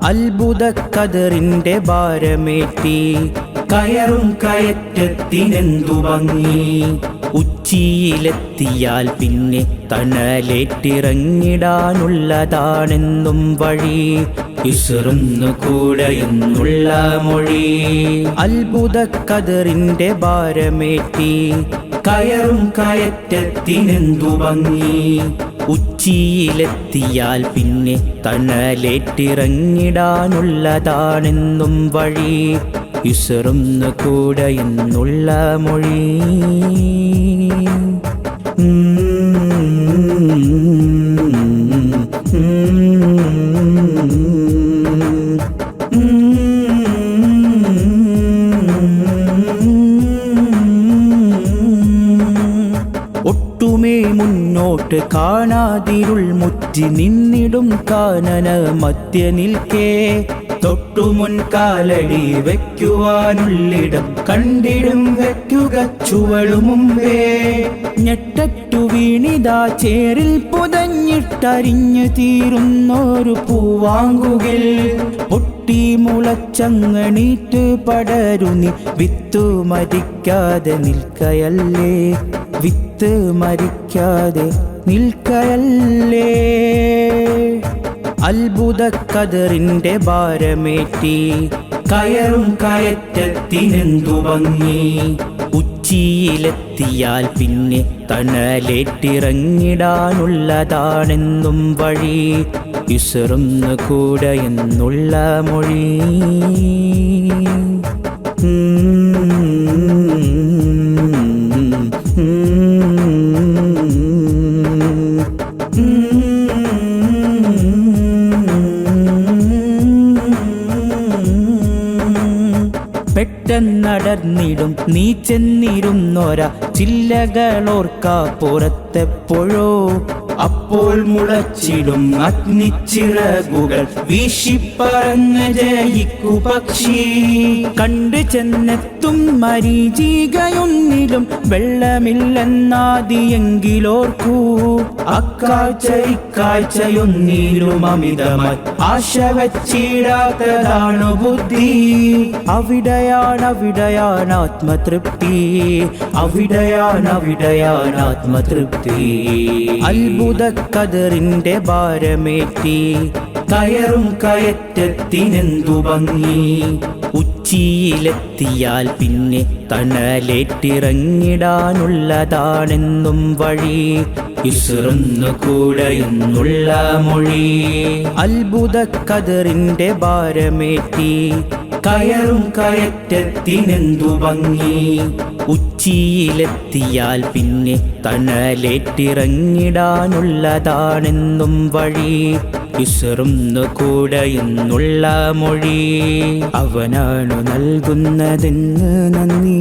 അത്ഭുത കദറിന്റെ ഭാരമേറ്റി കയറും കയറ്റത്തിനെന്തു ഭംഗി. ഉച്ചിയിലെത്തിയാൽ പിന്നെ തണലേറ്റിറങ്ങിടാനുള്ളതാണെന്നും വഴി. ഇസ്റുന്നു കൂടെ എന്നുള്ള മൊഴി. അത്ഭുത കദറിന്റെ ഭാരമേറ്റി കയറും കയറ്റത്തിനെന്തു ഭംഗി. ഉച്ചിയിലെത്തിയാൽ പിന്നെ തണലേറ്റിറങ്ങിടാനുള്ളതാണെന്നും വഴി. ഇസ്റുന്നു കൂടെ എന്നുള്ള മൊഴി. ഒട്ടുമേ മുന്നോട്ട് കാണാതിരുൾ മുറ്റി നിന്നിടും കാനന മധ്യ നിൽക്കേ. തൊട്ടുമുൻ കാലടി വയ്ക്കുവാനുള്ളിടം കണ്ടിടും വയ്ക്കുക ചുവടുമുമ്പേ. ഞെട്ടറ്റു വീണിതാ ചേരിൽ പുതഞ്ഞിട്ടരിഞ്ഞു തീരുന്നൊരു പൂവാങ്കുകിൽ. പൊട്ടി മുളച്ചങ്ങണീറ്റ് പടരുന്നി വിത്തു മരിക്കാതെ നിൽക്കയല്ലേ. വിത്ത് മരിക്കാതെ നിൽക്കയല്ലേ. അത്ഭുത കദറിന്റെ ഭാരമേറ്റി കയറും കയറ്റത്തിനെന്തു ഭംഗി. ഉച്ചിയിലെത്തിയാൽ പിന്നെ തണലേറ്റിറങ്ങിടാനുള്ളതാണെന്നും വഴി. ഇസ്റുന്നു കൂടെ എന്നുള്ള മൊഴി. പെട്ടെന്നടർന്നിടും നീ ചെന്നിരുന്നൊര ചില്ലകളോർക്കാ പുറത്തെപ്പോഴോ. അപ്പോൾ മുളച്ചിടും അഗ്നിച്ചിറകുകൾ വീശിപ്പറഞ്ഞ ജയിക്കു പക്ഷി. കണ്ടു ചെന്നെത്തും മരീചികയൊന്നിലും വെള്ളമില്ലെന്നാദിയെങ്കിലോർക്കൂ. അക്കാഴ്ച ഇക്കാഴ്ചയൊന്നിലും അമിതമായി ആശ വച്ചിടാത്തതാണു ബുദ്ധി. അവിടെയാണ് ആത്മതൃപ്തി. അവിടെയാണ് ആത്മതൃപ്തി. അത്ഭുത കദറിന്റെ ഭാരമേറ്റി കയറും കയറ്റത്തിനെന്തു ഭംഗി. ഉച്ചിയിലെത്തിയാൽ പിന്നെ തണലേറ്റിറങ്ങിടാനുള്ളതാണെന്നും വഴി. ഇസ്റുന്നു കൂടെ എന്നുള്ള മൊഴി. അത്ഭുത കദറിന്റെ ഭാരമേറ്റി കയറും കയറ്റത്തിനെന്തു ഭംഗി. ഉച്ചിയിലെത്തിയാൽ പിന്നെ തണലേറ്റിറങ്ങിടാനുള്ളതാണെന്നും വഴി. ഇസ്റുന്നു കൂടെ എന്നുള്ള മൊഴി. അവനാണു നൽകുന്നതെന്ന് നന്ദി.